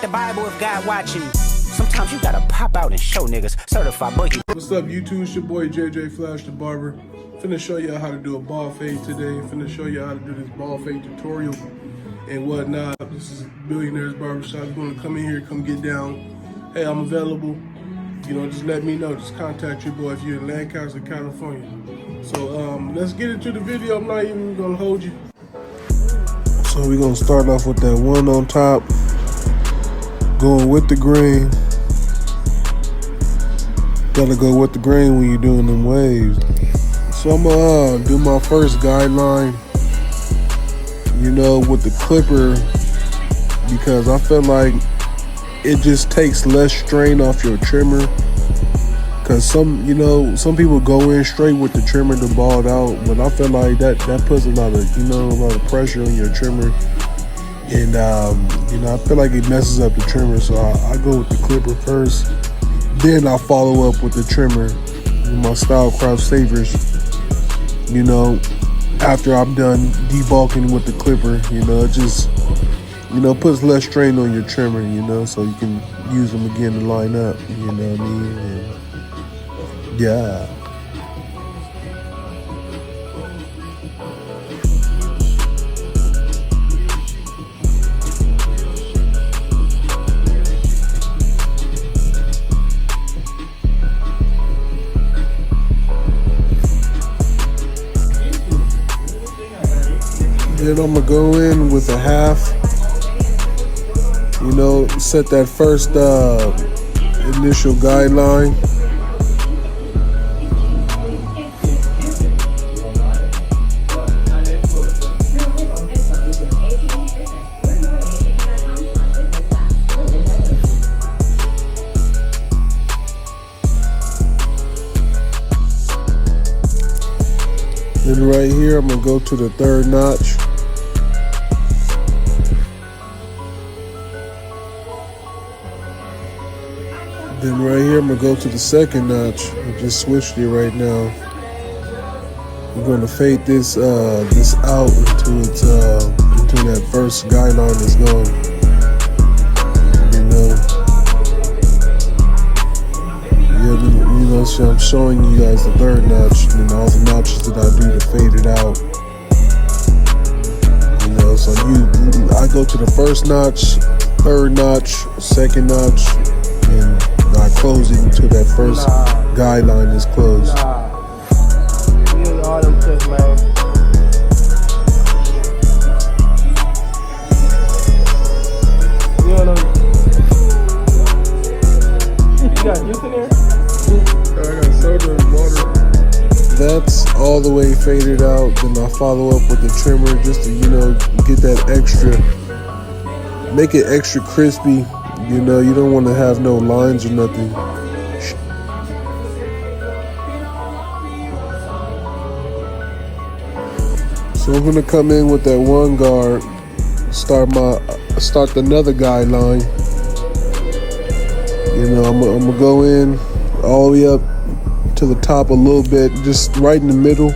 the Bible if God watching. Sometimes you gotta pop out and show niggas. Certified boogie. What's up, YouTube? It's your boy JJFLASHDABARBER. Finna show y'all how to do a ball fade today. Finna show y'all how to do this ball fade tutorial and whatnot. This is Billionaire's Barbershop. You wanna come in here, come get down. Hey, I'm available. You know, just let me know. Just contact your boy if you're in Lancaster, California. So let's get into the video. I'm not even gonna hold you. So we're gonna start off with that one on top, going with the grain. Gotta go with the grain when you're doing them waves. So I'm gonna do my first guideline, you know, with the clipper, because I feel like it just takes less strain off your trimmer. Cause some people go in straight with the trimmer to bald out, but I feel like that puts a lot of pressure on your trimmer, and I feel like it messes up the trimmer. So I go with the clipper first, then I follow up with the trimmer, with my Style Craft Savers. You know, after I'm done debulking with the clipper, it just puts less strain on your trimmer. So you can use them again to line up. You know what I mean? And yeah. Then I'm gonna go in with a half, set that first initial guideline. Then right here, I'm gonna go to the third notch. Then right here, I'm gonna go to the second notch. I just switched it right now. I'm gonna fade this out until that first guideline is gone. So I'm showing you guys the third notch and all the notches that I do to fade it out. So I go to the first notch, third notch, second notch, and I close it until that first guideline is closed. All them tips, man. You got juice in there? I got soda and water. That's all the way faded out. Then I follow up with the trimmer just to, get that extra, make it extra crispy. You don't want to have no lines or nothing. So I'm gonna come in with that one guard, start another guideline. I'm gonna go in all the way up to the top a little bit, just right in the middle.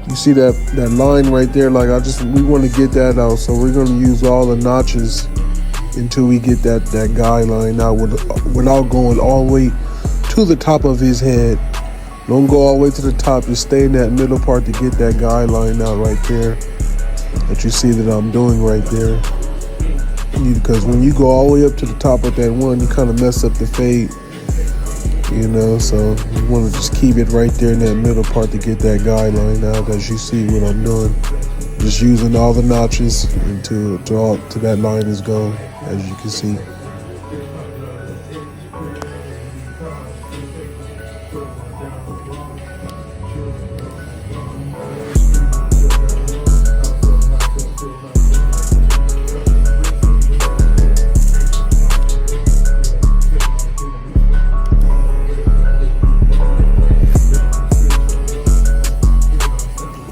You see that line right there? Like we want to get that out, so we're gonna use all the notches until we get that guideline out without going all the way to the top of his head. Don't go all the way to the top, just stay in that middle part to get that guideline out right there that you see that I'm doing right there. Because when you go all the way up to the top of that one, you kind of mess up the fade. So you want to just keep it right there in that middle part to get that guideline out. As you see what I'm doing, just using all the notches until that line is gone, as you can see.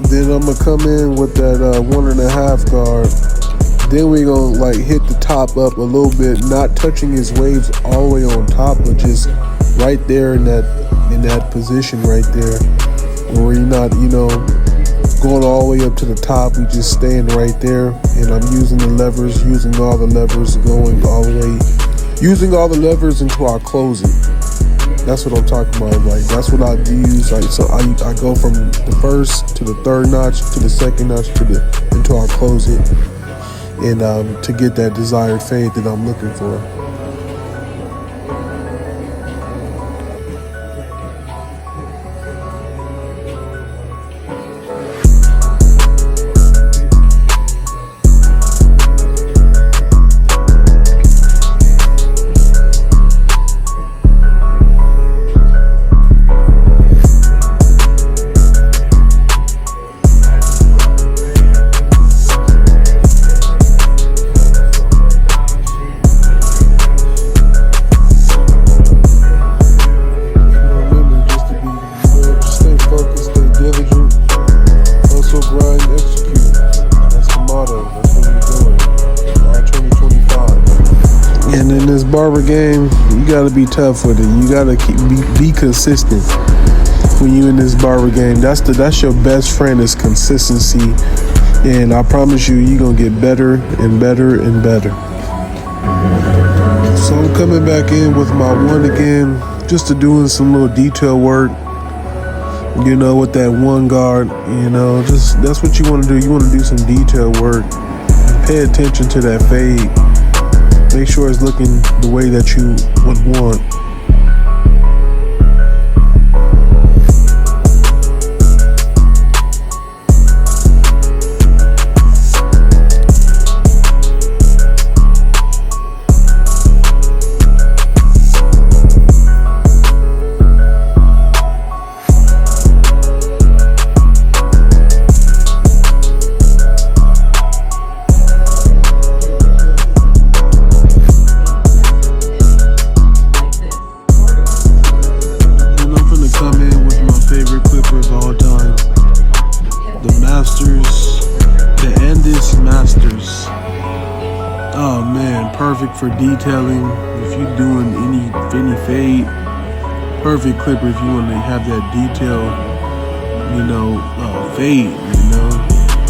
Then I'm gonna come in with that 1.5 guard. Then we gonna hit the top up a little bit, not touching his waves all the way on top, but just right there in that position right there, where you're not, going all the way up to the top. We just stand right there, and I'm using the levers, using all the levers, going all the way, using all the levers until I close it. That's what I'm talking about. Like, that's what I use. Like, so I go from the first to the third notch to the second notch until I close it, and to get that desired fade that I'm looking for. Barber game, you gotta be tough with it. You gotta be consistent when you in this barber game. That's your best friend is consistency, and I promise you're gonna get better and better and better. So I'm coming back in with my one again, just to doing some little detail work. You know, with that one guard, you know, just that's what you want to do. You want to do some detail work. Pay attention to that fade. Make sure it's looking the way that you would want. Oh man, perfect for detailing. If you're doing any fade, perfect clipper if you want to have that detail, fade,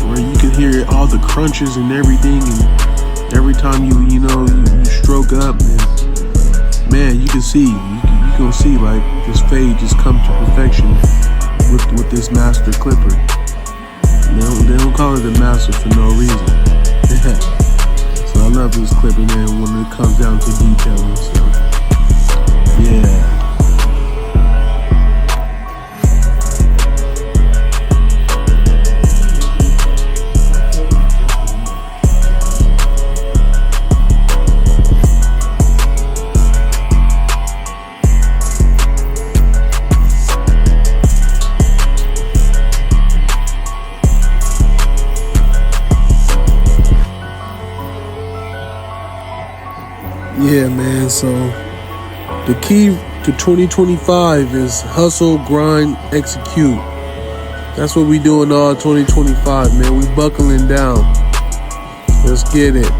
where you can hear all the crunches and everything, and every time you stroke up, and man, you can see, you can see like this fade just come to perfection with this master clipper. They don't call it the master for no reason. So I love this clipper, man, when it comes down to detailing. So yeah. Yeah, man, so the key to 2025 is hustle, grind, execute. That's what we doing all 2025, man. We buckling down. Let's get it.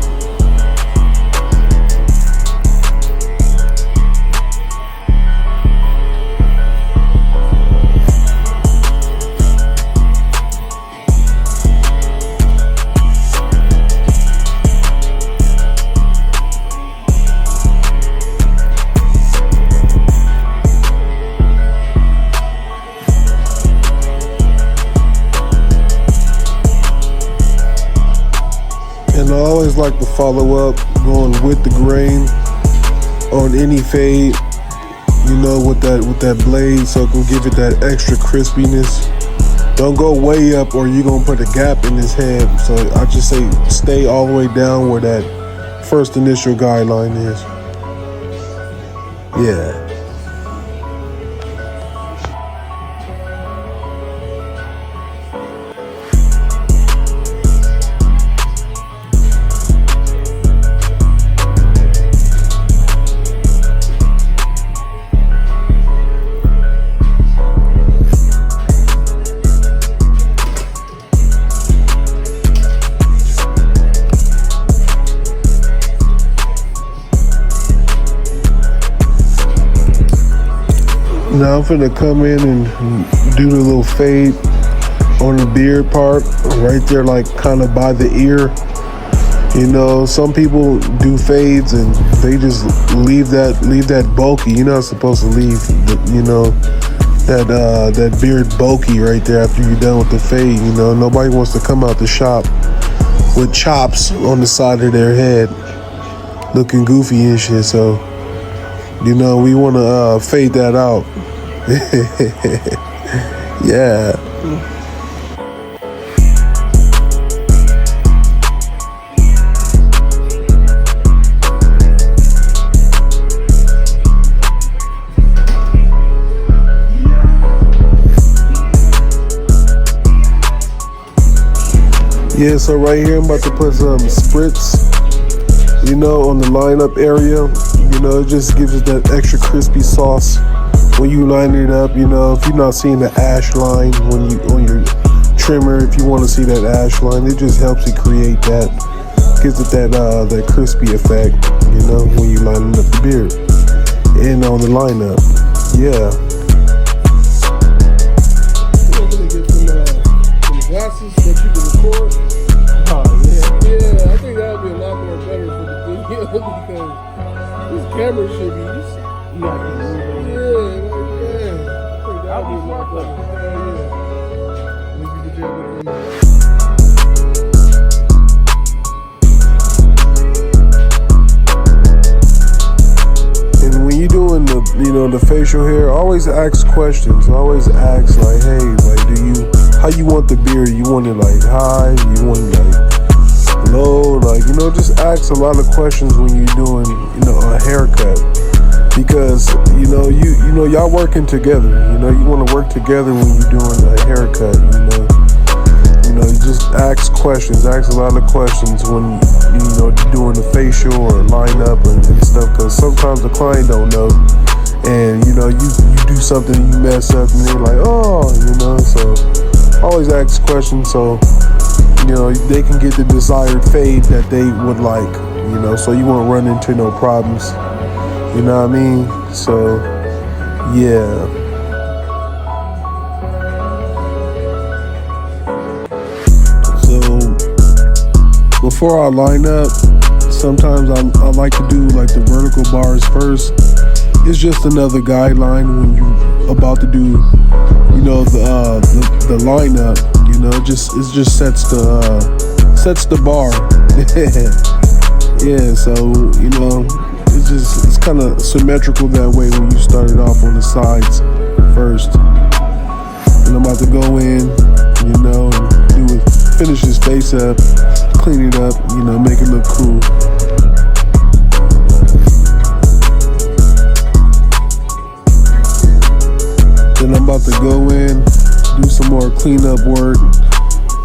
And I always like to follow up going with the grain on any fade, with that blade, so it can give it that extra crispiness. Don't go way up or you're gonna put a gap in his head. So I just say stay all the way down where that first initial guideline is. Yeah. Now I'm finna come in and do the little fade on the beard part, right there, like kind of by the ear. You know, some people do fades and they just leave that bulky. You're not supposed to leave, that beard bulky right there after you're done with the fade. You know, nobody wants to come out the shop with chops on the side of their head, looking goofy and shit. So, you know, we want to fade that out. Yeah. Yeah, so right here I'm about to put some spritz, you know, on the lineup area. You know, it just gives it that extra crispy sauce when you line it up. You know, if you're not seeing the ash line when you on your trimmer, if you want to see that ash line, it just helps it create that, gives it that crispy effect. You know, when you line up the beard and on the lineup. Yeah. We're gonna get some glasses that you can record. Oh yeah. Yeah, I think that would be a lot more better for the video because this camera should be. Yeah, like that. I think that would be a lot better. Yeah. Let me get the And when you're doing the facial hair, always ask questions. Always ask like, hey, like, how you want the beard? You want it like high? You want it like low? Like, you know, just ask a lot of questions when you're doing, a haircut. Because, you know, y'all working together. You know, you want to work together when you're doing a haircut, You know, you just ask questions, ask a lot of questions when, you're doing the facial or line up and stuff. Because sometimes the client don't know. And, you do something, you mess up, and they're like, oh, so always ask questions so, they can get the desired fade that they would like, so you won't run into no problems. You know what I mean? So, yeah. So, before I line up, sometimes I like to do like the vertical bars first. It's just another guideline when you're about to do, the lineup. It just sets the bar. Yeah. So it's kind of symmetrical that way when you start it off on the sides first. And I'm about to go in, and finish his face up, clean it up, make it look cool. Then I'm about to go in, do some more cleanup work,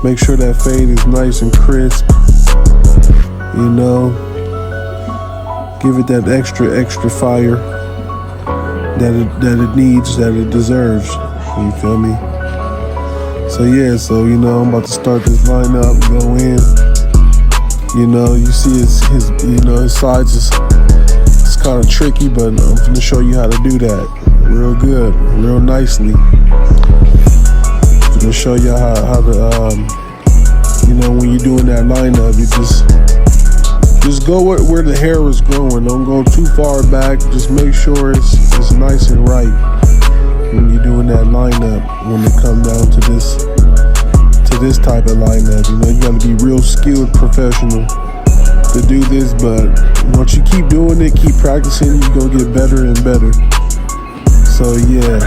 make sure that fade is nice and crisp, give it that extra fire that it needs, that it deserves. You feel me? So yeah, I'm about to start this lineup, go in. You see his sides it's kind of tricky, but I'm gonna show you how to do that real good, real nicely. I'm gonna show you how to when you're doing that lineup, you just go where the hair is growing. Don't go too far back. Just make sure it's nice and right when you're doing that lineup. When it comes down to this type of lineup, you gotta be real skilled professional to do this. But once you keep doing it, keep practicing, you're gonna get better and better. So yeah.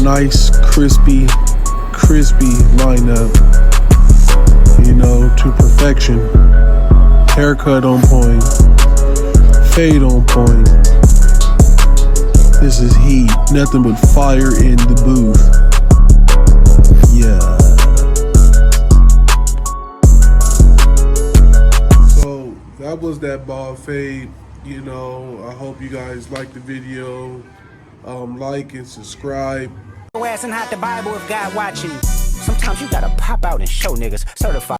Nice, crispy lineup, to perfection. Haircut on point, fade on point. This is heat, nothing but fire in the booth. Yeah. So that was that bald fade. You know, I hope you guys like the video. Like and subscribe. Your ass and hide the Bible if God watching. Sometimes you gotta pop out and show niggas certified.